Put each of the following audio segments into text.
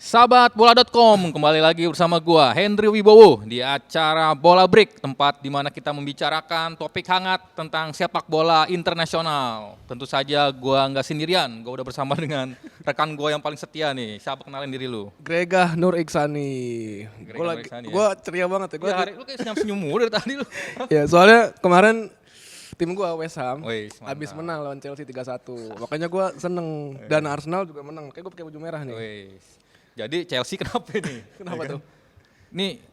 Sahabat bola.com, kembali lagi bersama gua Hendry Wibowo di acara Bola Break, tempat di mana kita membicarakan topik hangat tentang sepak bola internasional. Tentu saja gua nggak sendirian, gua udah bersama dengan rekan gua yang paling setia nih. Siapa, kenalin diri lu? Gregah Nur Iksani. Gregah Nur Iksani, Gua ceria banget ya. Ya, hari lu kayak senyum-senyum mulu dari tadi lu. Ya, soalnya kemarin tim gua West Ham Wih, mantap. habis menang lawan Chelsea 3-1. Makanya gua seneng, dan Arsenal juga menang. Kayak gua pakai baju merah nih. Wih. Jadi Chelsea kenapa nih? Kenapa tuh? Nih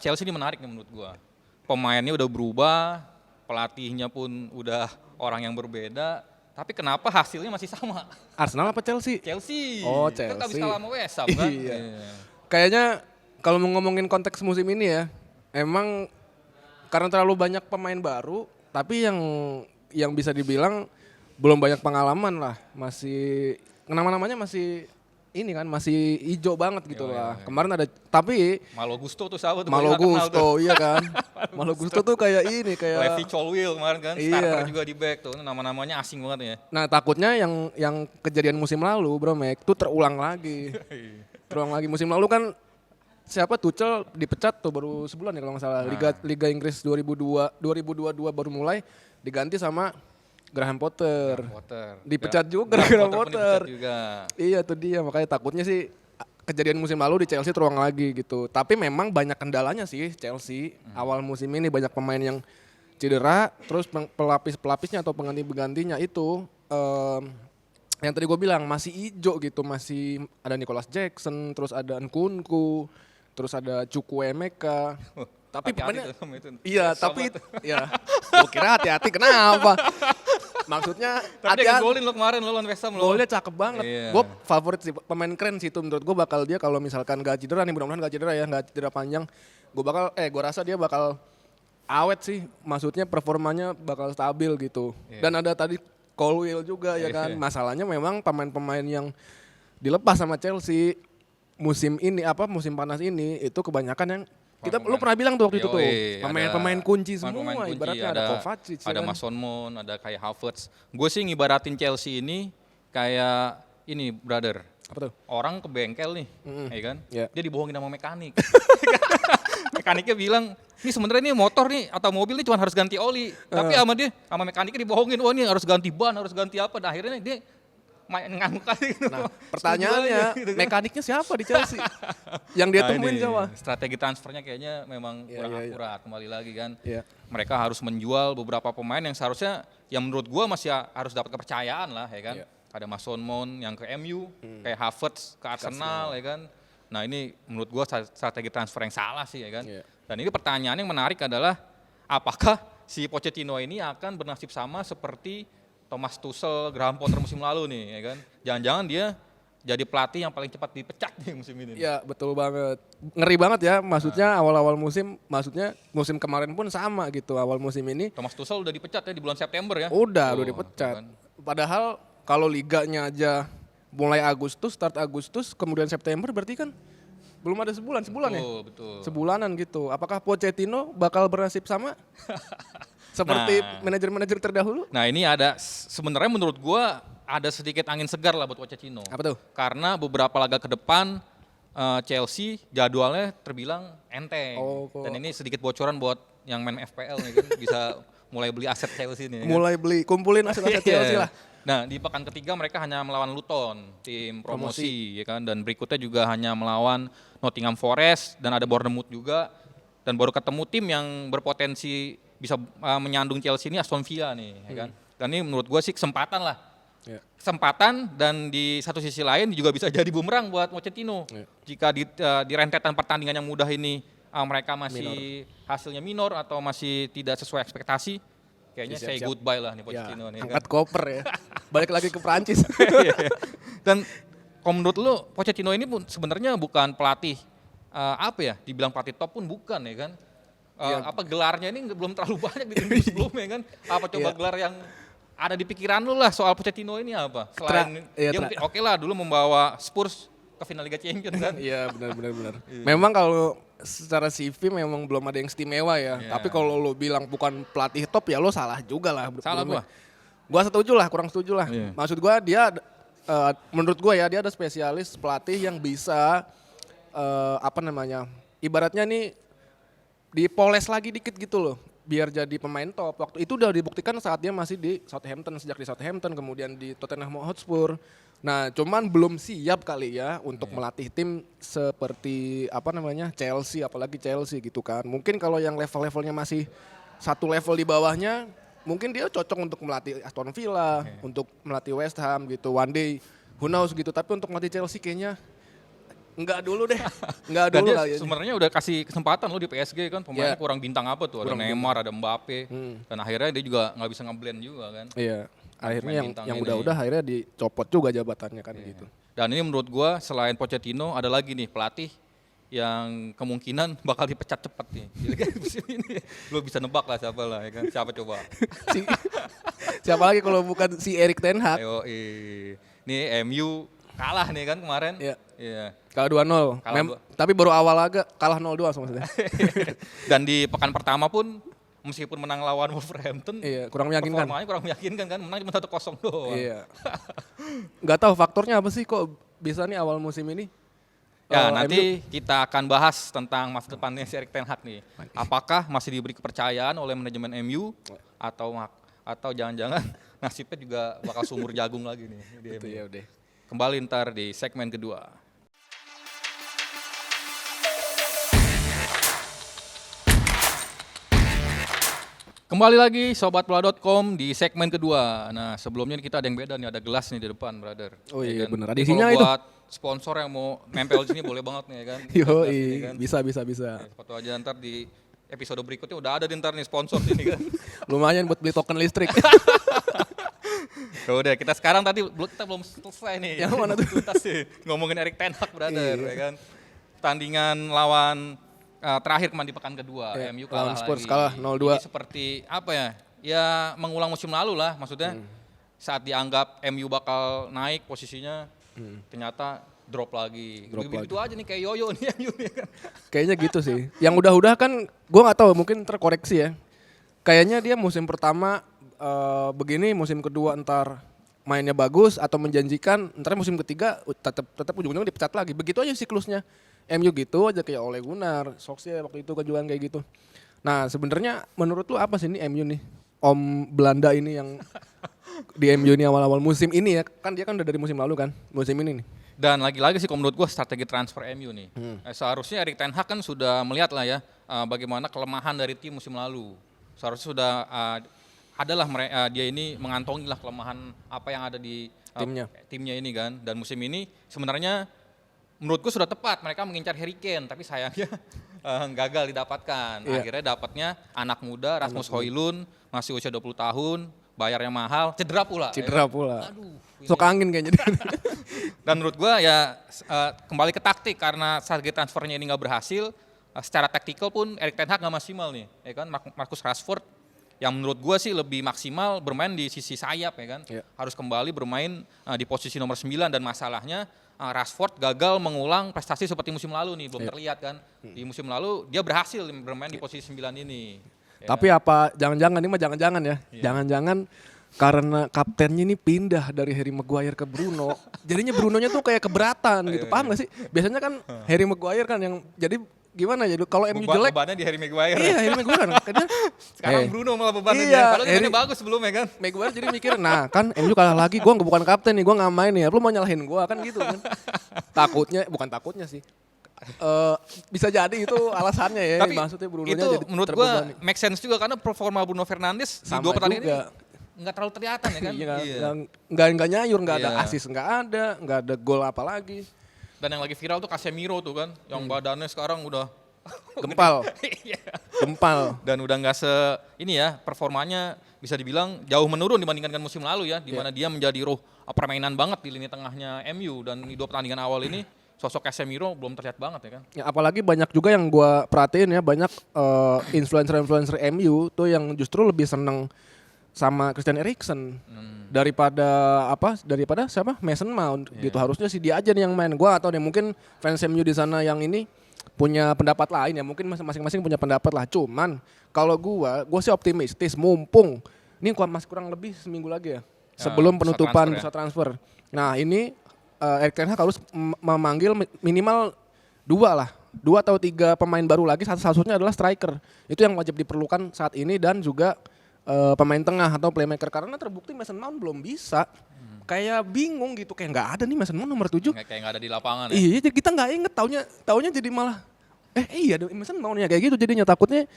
Chelsea ini menarik nih menurut gua. Pemainnya udah berubah, pelatihnya pun udah orang yang berbeda, tapi kenapa hasilnya masih sama? Arsenal apa Chelsea? Chelsea. Oh, Kan habis Chelsea. kalah sama West Ham kan? Iya. Kayaknya kalau mau ngomongin konteks musim ini ya, emang karena terlalu banyak pemain baru, tapi yang bisa dibilang belum banyak pengalaman lah. Masih nama-namanya masih ini kan masih hijau banget gitu lah. Kemarin ada, tapi Malo Gusto tuh siapa tuh? Malo Gua nggak kenal tuh. Gusto iya kan. Malo Gusto tuh kayak ini kayak. Levi Colwill kemarin kan, Iya. starter juga di back tuh. Nama-namanya asing banget ya. Nah takutnya yang kejadian musim lalu Bro Mek tuh terulang lagi. Terulang lagi musim lalu kan siapa Tuchel dipecat tuh baru sebulan ya kalau nggak salah. Liga Inggris 2022 baru mulai diganti sama Graham Potter. Dipecat juga Graham pun Potter. dipecat juga. Iya tuh dia, makanya takutnya sih kejadian musim lalu di Chelsea terulang lagi gitu. Tapi memang banyak kendalanya sih Chelsea. Awal musim ini banyak pemain yang cedera, terus pelapis-pelapisnya atau pengganti-penggantinya itu yang tadi gue bilang masih hijau gitu. Masih ada Nicholas Jackson, terus ada Nkunku, terus ada Chukwuemeka. Tapi pemainnya iya, tapi ya gue kira hati-hati kenapa? Maksudnya Tapi dia golin lo kemarin lo lawan West Ham lo. golnya cakep banget. Iya. Gue favorit sih, pemain keren sih itu menurut gue bakal dia kalau misalkan gak cedera nih, mudah-mudahan gak cedera ya, gak cedera panjang. Gue rasa dia bakal awet sih, maksudnya performanya bakal stabil gitu. Iya. Dan ada tadi Colwill juga ya kan. Masalahnya memang pemain-pemain yang dilepas sama Chelsea musim panas ini itu kebanyakan yang lu pernah bilang tuh waktu itu tuh pemain-pemain kunci semua, ibaratnya ada Kovacic, ada ya kan? Mason Mount, ada kayak Havertz. Gue sih ngibaratin Chelsea ini kayak ini brother. Apa tuh? Orang ke bengkel nih, ya kan? Iya. Dia dibohongin sama mekanik. Mekaniknya bilang, ini sebenarnya nih motor nih atau mobil nih cuma harus ganti oli. Tapi sama mekaniknya dibohongin, wah ini harus ganti ban, harus ganti apa. Nah, akhirnya dia ngangguk kali gitu. Nah, pertanyaannya, Gitu kan. mekaniknya siapa di Chelsea? Yang dia temuin ini, siapa? strategi transfernya kayaknya memang kurang akurat kembali lagi kan. Iya. Mereka harus menjual beberapa pemain yang seharusnya yang menurut gua masih harus dapat kepercayaan lah ya kan. Iya. Ada Mason Mount yang ke MU, kayak Havertz ke Arsenal ya kan. Nah, ini menurut gua strategi transfer yang salah sih ya kan. Iya. Dan ini pertanyaan yang menarik adalah apakah si Pochettino ini akan bernasib sama seperti Thomas Tuchel, Graham Potter musim lalu nih ya kan. Jangan-jangan dia jadi pelatih yang paling cepat dipecat nih musim ini. Iya, betul banget. Ngeri banget ya, maksudnya awal-awal musim, maksudnya musim kemarin pun sama gitu, awal musim ini. Thomas Tuchel udah dipecat ya di bulan September ya. Udah Tuh, dipecat. kan. Padahal kalau liganya aja mulai Agustus, start Agustus, kemudian September berarti kan belum ada sebulan ya? Betul. Sebulanan gitu. Apakah Pochettino bakal bernasib sama? Seperti manajer-manajer terdahulu? Nah ini ada sebenarnya menurut gua ada sedikit angin segar lah buat Pochettino. Apa tuh? Karena beberapa laga ke depan Chelsea jadwalnya terbilang enteng. Dan ini sedikit bocoran buat yang main FPL nih kan bisa mulai beli aset Chelsea nih. Mulai beli, kumpulin aset-aset Chelsea lah. Nah di pekan ketiga mereka hanya melawan Luton, tim promosi ya kan. Dan berikutnya juga hanya melawan Nottingham Forest dan ada Bournemouth juga. Dan baru ketemu tim yang berpotensi bisa menyandung Chelsea ini Aston Villa nih ya kan. Dan ini menurut gue sih kesempatan lah. Kesempatan, dan di satu sisi lain juga bisa jadi bumerang buat Pochettino. Jika di rentetan pertandingan yang mudah ini mereka masih hasilnya minor atau masih tidak sesuai ekspektasi, kayaknya say goodbye lah nih Pochettino nih. Angkat koper ya. Balik lagi ke Prancis. Dan kalau menurut lu Pochettino ini pun sebenarnya bukan pelatih dibilang pelatih top pun bukan ya kan. Apa gelarnya ini belum terlalu banyak di tim sebelumnya kan. Apa coba gelar yang ada di pikiran lu lah soal Pochettino ini apa? Selain oke lah dulu membawa Spurs ke final Liga Champions kan. Iya benar. Memang kalau secara CV memang belum ada yang istimewa ya. Tapi kalau lo bilang bukan pelatih top ya lo salah juga lah. Salah gua. Gua setuju lah, kurang setuju lah. Maksud gua dia menurut gue ya dia ada spesialis pelatih yang bisa ibaratnya nih dipoles lagi dikit gitu loh biar jadi pemain top. Waktu itu udah dibuktikan saat dia masih di Southampton, sejak di Southampton kemudian di Tottenham Hotspur. Nah, cuman belum siap kali ya untuk melatih tim seperti Chelsea, apalagi Chelsea gitu kan. Mungkin kalau yang level-levelnya masih satu level di bawahnya, mungkin dia cocok untuk melatih Aston Villa, untuk melatih West Ham gitu. One day, who knows gitu. Tapi untuk melatih Chelsea kayaknya enggak dulu deh. Enggak Dan dulu dia lah. sebenarnya udah kasih kesempatan lo di PSG kan, pemainnya kurang bintang apa tuh, ada Neymar, ada Mbappe, dan akhirnya dia juga nggak bisa ngeblend juga kan. Iya. Akhirnya bintang yang ini. udah akhirnya dicopot juga jabatannya kan gitu. Dan ini menurut gua selain Pochettino ada lagi nih pelatih yang kemungkinan bakal dipecat cepat nih. Jadi kan musim ini lo bisa nebak lah siapa lah ya kan. Siapa coba? Siapa lagi kalau bukan si Erik ten Hag? Ayo, nih MU kalah nih kan kemarin. Iya. Kalah 2-0. Kalah Tapi baru awal agak kalah 0-2 maksudnya. Dan di pekan pertama pun meskipun menang lawan Wolverhampton, Kurang meyakinkan. performanya kurang meyakinkan kan, menang cuma 1-0 doang. Iya. Nggak tahu faktornya apa sih kok bisa nih awal musim ini. Ya, nanti kita akan bahas tentang masa depannya si Erik ten Hag nih. Apakah masih diberi kepercayaan oleh manajemen MU atau jangan-jangan nasibnya juga bakal sumur jagung lagi nih di Itu MU. ya udah. Kembali ntar di segmen kedua. Kembali lagi sobatbola.com di segmen kedua. Nah, sebelumnya kita ada yang beda nih, ada gelas nih di depan, brother. Oh Ya iya kan? bener, ada Jadi isinya kalau itu. buat sponsor yang mau nempel di sini boleh banget nih ya kan. Yo, Gelas ini kan. bisa. Foto aja ntar di episode berikutnya udah ada ntar nih sponsor sini kan. Lumayan buat beli token listrik. Ya udah, kita sekarang kita belum selesai nih. Yang mana tuh? Tuntas sih ngomongin Erik ten Hag, brother, ya kan. Pertandingan lawan terakhir kemarin di pekan kedua, MU kalah lawan Spurs, lagi. kalah 0-2. Ini seperti apa ya? Ya mengulang musim lalu lah, maksudnya saat dianggap MU bakal naik posisinya, ternyata drop lagi. Begitu aja nih kayak yoyo nih MU nih kan. Kayaknya gitu sih. Yang udah-udah kan gue nggak tahu, mungkin terkoreksi ya. Kayaknya dia musim pertama begini, musim kedua entar mainnya bagus atau menjanjikan, entar musim ketiga tetap ujung-ujungnya dipecat lagi. Begitu aja siklusnya. MU gitu aja kayak Ole Gunnar, Solskjaer waktu itu kan juga kayak gitu. Nah, sebenarnya menurut lu apa sih ini MU nih? Om Belanda ini yang di MU ini awal-awal musim ini ya. Kan dia kan udah dari musim lalu kan, musim ini nih. Dan lagi-lagi sih kalau menurut gue strategi transfer MU nih. Seharusnya Erik ten Hag kan sudah melihat lah ya bagaimana kelemahan dari tim musim lalu. Seharusnya sudah adalah dia ini mengantongi lah kelemahan apa yang ada di timnya ini kan. Dan musim ini sebenarnya menurutku sudah tepat mereka mengincar Harry Kane, tapi sayangnya gagal didapatkan. Akhirnya dapatnya anak muda Rasmus Højlund, masih usia 20 tahun, bayarnya mahal, cedera pula. Aduh. Sok angin kayaknya. Dan menurut gua ya kembali ke taktik karena strategi transfernya ini nggak berhasil, secara taktikal pun Erik ten Hag nggak maksimal nih, ya kan. Marcus Rashford yang menurut gua sih lebih maksimal bermain di sisi sayap ya kan. Harus kembali bermain di posisi nomor 9 dan masalahnya Rashford gagal mengulang prestasi seperti musim lalu nih, belum terlihat kan. Di musim lalu dia berhasil bermain di posisi 9 ini. Tapi apa jangan-jangan ini mah jangan-jangan ya. Jangan-jangan karena kaptennya ini pindah dari Harry Maguire ke Bruno. Jadinya Brunonya tuh kayak keberatan gitu. Paham gak sih? Biasanya kan Harry Maguire kan yang jadi gimana ya? Kalau MU jelek bebannya di Harry Maguire. Iya, Harry Maguire kan. Sekarang Bruno malah bebannya iya, dia. Padahal mainnya bagus sebelumnya kan. Maguire jadi mikir, nah kan MU kalah lagi, gue bukan kapten nih, gue nggak main nih. Lu mau nyalahin gue kan gitu kan? Bukan takutnya sih. Bisa jadi itu alasannya ya. Tapi maksudnya Bruno itu jadi menurut gue make sense juga karena performa Bruno Fernandes di 2 pertandingan ini nggak terlalu kelihatan ya kan. Nggak nyayur, nggak ada asis, nggak ada gol apa lagi. Dan yang lagi viral tuh Casemiro tuh kan, yang badannya sekarang udah gempal. Dan udah nggak performanya bisa dibilang jauh menurun dibandingkan dengan musim lalu ya, di mana dia menjadi roh permainan banget di lini tengahnya MU, dan di 2 pertandingan awal ini sosok Casemiro belum terlihat banget ya kan. Ya, apalagi banyak juga yang gua perhatiin ya, banyak influencer MU tuh yang justru lebih seneng sama Christian Eriksen daripada siapa Mason Mount gitu. Harusnya sih dia aja nih yang main. Gua atau mungkin fans MU di sana yang ini punya pendapat lain ya, mungkin masing-masing punya pendapat lah. Cuman kalau gua sih optimistis, mumpung ini masih kurang lebih seminggu lagi ya. sebelum bursa penutupan transfer ya. bursa transfer. Nah ini Erik ten Hag harus memanggil minimal 2 atau 3 pemain baru lagi. Satunya adalah striker. Itu yang wajib diperlukan saat ini dan juga pemain tengah atau playmaker karena terbukti Mason Mount belum bisa. Kayak bingung gitu, kayak nggak ada nih Mason Mount nomor 7. Kayak nggak ada di lapangan ya. Iya, jadi kita nggak inget taunya jadi malah iya ada Mason Mount ya kayak gitu jadinya takutnya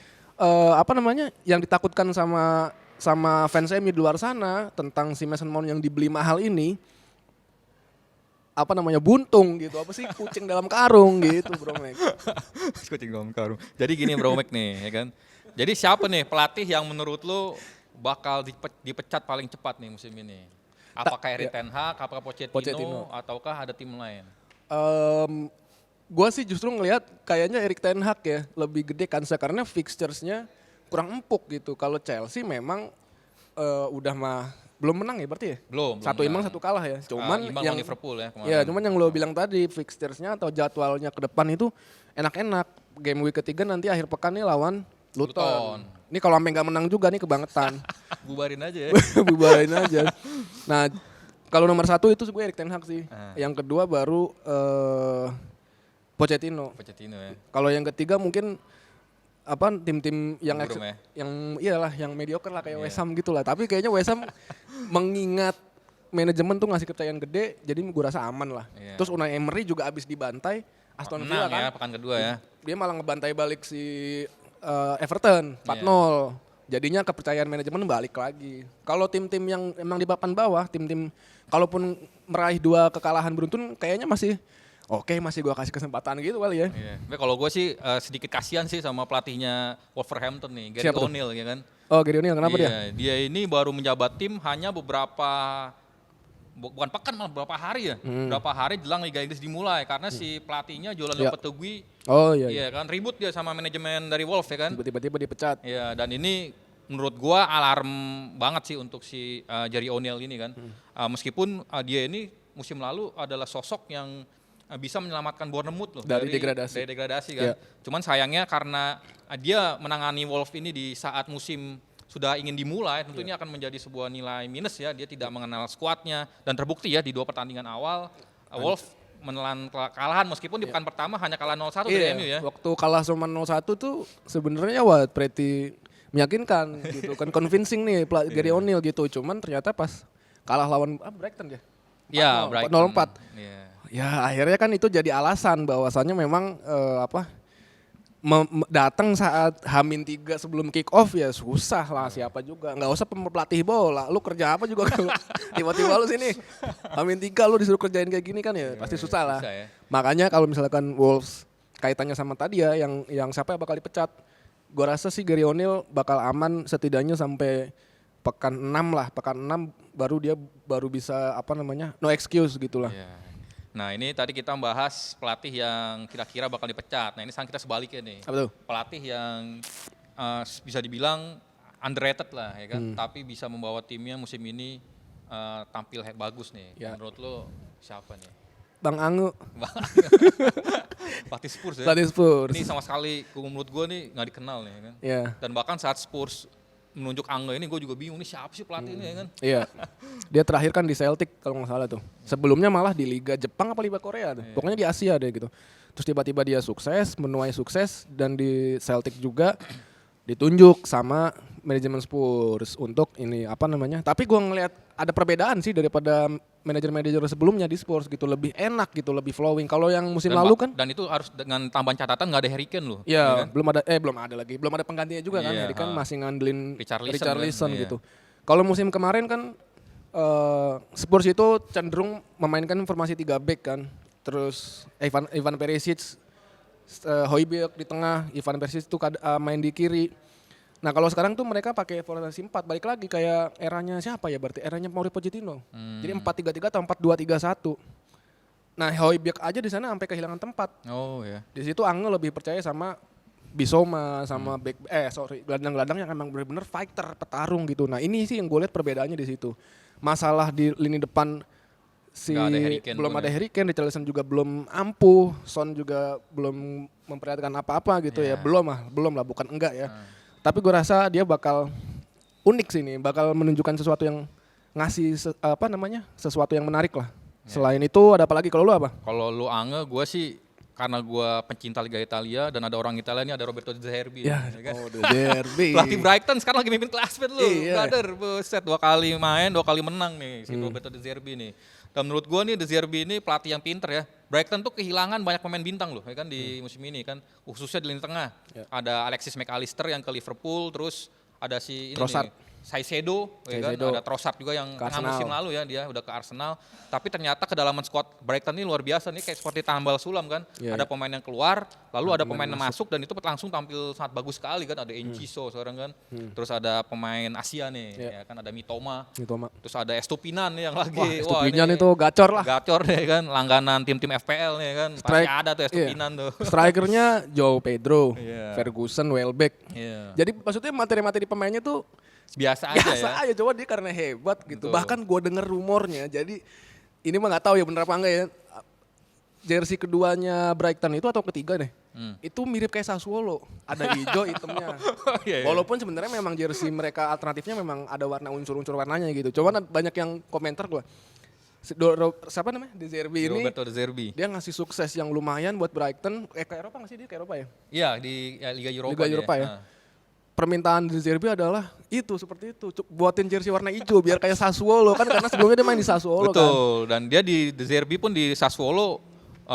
yang ditakutkan sama fans MU di luar sana tentang si Mason Mount yang dibeli mahal ini buntung gitu, kucing dalam karung gitu Bro Mac. Kucing dalam karung. Jadi gini Bro Mac nih ya kan. Jadi siapa nih pelatih yang menurut lu bakal dipecat paling cepat nih musim ini? Apakah Erik ten Hag, apakah Pochettino, ataukah ada tim lain? Gue sih justru ngelihat kayaknya Erik ten Hag ya lebih gede kansnya karena fixtures-nya kurang empuk gitu. Kalau Chelsea memang udah belum menang ya berarti ya? Belum. 1 imbang 1 kalah ya. Cuman imbang yang Liverpool ya kemarin. Ya, cuman yang lo bilang tadi fixtures-nya atau jadwalnya ke depan itu enak-enak. Game week ketiga nanti akhir pekan nih lawan Luton. Ini kalau sampai nggak menang juga nih kebangetan. Bubarin aja ya. Bubarin aja. Nah, kalau nomor 1 itu gue Erik ten Hag sih. Yang kedua baru Pochettino ya. Kalau yang ketiga mungkin tim-tim yang yang mediocre lah kayak West Ham gitu lah. Tapi kayaknya West Ham mengingat manajemen tuh ngasih kepercayaan gede, jadi gue rasa aman lah. Yeah. Terus Unai Emery juga abis dibantai Aston Villa kan. Ya, pekan kedua ya. Dia malah ngebantai balik si Everton 4-0. Jadinya kepercayaan manajemen balik lagi. Kalau tim-tim yang emang di papan bawah, tim-tim kalaupun meraih 2 kekalahan beruntun kayaknya masih masih gue kasih kesempatan gitu kali ya. Iya. Tapi kalau gue sih sedikit kasihan sih sama pelatihnya Wolverhampton nih, Gary O'Neill ya kan. Oh, Gary O'Neill kenapa dia? Dia ini baru menjabat tim hanya bukan pekan malah beberapa hari ya. Beberapa hari jelang Liga Inggris dimulai karena si pelatihnya Jolan Lopetegui. Iya kan ribut dia sama manajemen dari Wolves ya kan. Tiba-tiba dipecat. Iya, dan ini menurut gua alarm banget sih untuk si Gary O'Neill ini kan. Meskipun dia ini musim lalu adalah sosok yang bisa menyelamatkan Bournemouth loh dari degradasi kan. Yeah. Cuman sayangnya karena dia menangani Wolves ini di saat musim sudah ingin dimulai, tentu ini akan menjadi sebuah nilai minus ya. Dia tidak mengenal skuadnya dan terbukti ya di 2 pertandingan awal Wolves menelan kekalahan meskipun di pekan pertama hanya kalah 0-1 dari MU ya. Waktu kalah cuma 0-1 tuh sebenarnya pretty meyakinkan gitu kan, convincing nih Gary O'Neill gitu. Cuman ternyata pas kalah lawan Brighton ya. Iya, Brighton. 0-4. Ya akhirnya kan itu jadi alasan bahwasannya memang datang saat H-3 sebelum kick off ya susah lah siapa juga. Nggak usah pelatih bola, lu kerja apa juga kalau tiba-tiba lu sini H-3 lu disuruh kerjain kayak gini kan ya pasti susah lah. Ya. Makanya kalau misalkan Wolves kaitannya sama tadi ya yang siapa yang bakal dipecat, gue rasa sih Gary O'Neill bakal aman setidaknya sampai pekan 6 lah. Pekan 6 dia baru bisa no excuse gitulah. Yeah. Nah ini tadi kita bahas pelatih yang kira-kira bakal dipecat. Nah ini sekarang kita sebaliknya nih. Apa tuh? Pelatih yang bisa dibilang underrated lah ya kan. Tapi bisa membawa timnya musim ini tampil bagus nih. Yeah. Menurut lo siapa nih? Bang Angu. Pelatih Spurs ya? Pelatih Spurs. Ini sama sekali menurut gue nih gak dikenal nih kan. Yeah. Dan bahkan saat Spurs menunjuk Angga ini gue juga bingung nih siapa sih pelatih ini ya kan. Iya. Dia terakhir kan di Celtic kalau nggak salah tuh. Sebelumnya malah di Liga Jepang apa Liga Korea tuh. Pokoknya di Asia deh gitu. Terus tiba-tiba dia sukses, menuai sukses dan di Celtic juga ditunjuk sama manajemen Spurs untuk ini Tapi gue ngelihat ada perbedaan sih daripada manajer-manajer sebelumnya di Spurs gitu, lebih enak gitu, lebih flowing. Kalau yang musim lalu kan dan itu harus dengan tambahan catatan nggak ada Harry Kane loh. Iya, kan? belum ada penggantinya juga kan. Harry Kane masih ngandelin Richarlison kan? Gitu. Kalau musim kemarin kan Spurs itu cenderung memainkan formasi 3 back kan. Terus Ivan Perisic, Højbjerg di tengah, Ivan Perisic itu main di kiri. Nah kalau sekarang tuh mereka pakai formasi 4, balik lagi kayak eranya siapa ya berarti? Eranya Mauricio Pochettino. Jadi 4-3-3 atau 4-2-3-1. Nah Højbjerg aja di sana sampai kehilangan tempat. Oh ya. Di situ Ange lebih percaya sama Bissouma sama gelandang-gelandang yang emang benar-benar fighter, petarung gitu. Nah ini sih yang gue lihat perbedaannya di situ. Masalah di lini depan belum ada Harry Kane, Richarlison juga belum ampuh, Son juga belum memperlihatkan apa-apa gitu ya. Belum lah, bukan enggak ya. Tapi gue rasa dia bakal unik sih nih, bakal menunjukkan sesuatu yang ngasih sesuatu yang menarik lah. Selain itu ada apa lagi kalau lu apa? Kalau lu Ange, gue sih karena gue pencinta Liga Italia dan ada orang Italia ini ada Roberto De Zerbi. Ya, Ya kan? De Zerbi. Pelatih Brighton sekarang lagi mimpin klasmen lu, Iya. brother. Buset, 2 kali main, 2 kali menang nih si Roberto De Zerbi nih. Dan menurut gue nih De Zerbi ini pelatih yang pinter ya. Brighton tuh kehilangan banyak pemain bintang loh, ya kan di musim ini kan. Khususnya di lini tengah. Ya. Ada Alexis McAllister yang ke Liverpool, terus ada si ini Trossard. nih, Caicedo, ya kan? Caicedo. Ada Trossard juga yang Ke tengah Arsenal. musim lalu ya, dia udah ke Arsenal. Tapi ternyata kedalaman squad Brighton ini luar biasa nih, kayak seperti tambal sulam kan. Iya, Ada iya. pemain yang keluar, lalu ada pemain yang masuk dan itu langsung tampil sangat bagus sekali kan. Ada Enciso sekarang kan. Terus ada pemain Asia nih, Iya. ya kan, ada Mitoma. Gitu, Mak. Terus ada Estupinan nih yang lagi. Wah, Estupinan ini itu gacor lah. Gacor nih kan, langganan tim-tim FPL nih kan. Pasti Strike, ada tuh Estupinan tuh. Strikernya Joe Pedro, Iya. Ferguson, Welbeck. Iya. Jadi maksudnya materi-materi pemainnya tuh Biasa aja biasa ya. aja, coba dia karena hebat gitu. Betul. Bahkan gue denger rumornya, jadi ini mah nggak tahu ya bener apa enggak ya. Jersey keduanya Brighton itu atau ketiga deh, itu mirip kayak Sassuolo, ada hijau hitamnya. Iya, iya. Walaupun sebenarnya memang jersey mereka alternatifnya memang ada warna unsur-unsur warnanya gitu. Cuman banyak yang komentar gue, siapa namanya De Zerbi ini, Roberto De Zerbi. dia ngasih sukses yang lumayan buat Brighton. Ke Eropa nggak sih dia ke Eropa ya? Iya di Liga Eropa. Liga dia. Eropa ya? Nah. Permintaan De Zerbi adalah itu seperti itu, buatin jersey warna hijau biar kayak Sassuolo kan, karena sebelumnya dia main di Sassuolo kan. Betul, dan dia di De Zerbi pun di Sassuolo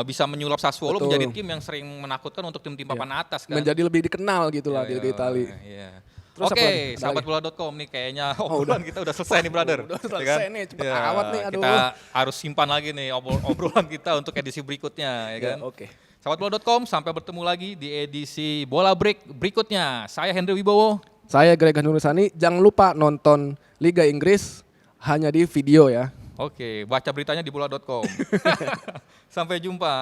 bisa menyulap Sassuolo Betul. menjadi tim yang sering menakutkan untuk tim-tim papan atas kan. Menjadi lebih dikenal gitu lah di Iya, Liga Italia. Iya. Terus apa Oke, lagi? Ada sahabatbola.com nih kayaknya obrolan kita udah selesai nih brother. Udah Ya selesai nih, cepet amat nih, aduh. Kita harus simpan lagi nih obrolan kita untuk edisi berikutnya ya Ya, kan. oke. Sahabatbola.com, sampai bertemu lagi di edisi Bola Break berikutnya. Saya Hendry Wibowo. Saya Greg Nurisani, jangan lupa nonton Liga Inggris hanya di video ya. Oke, baca beritanya di bola.com. Sampai jumpa.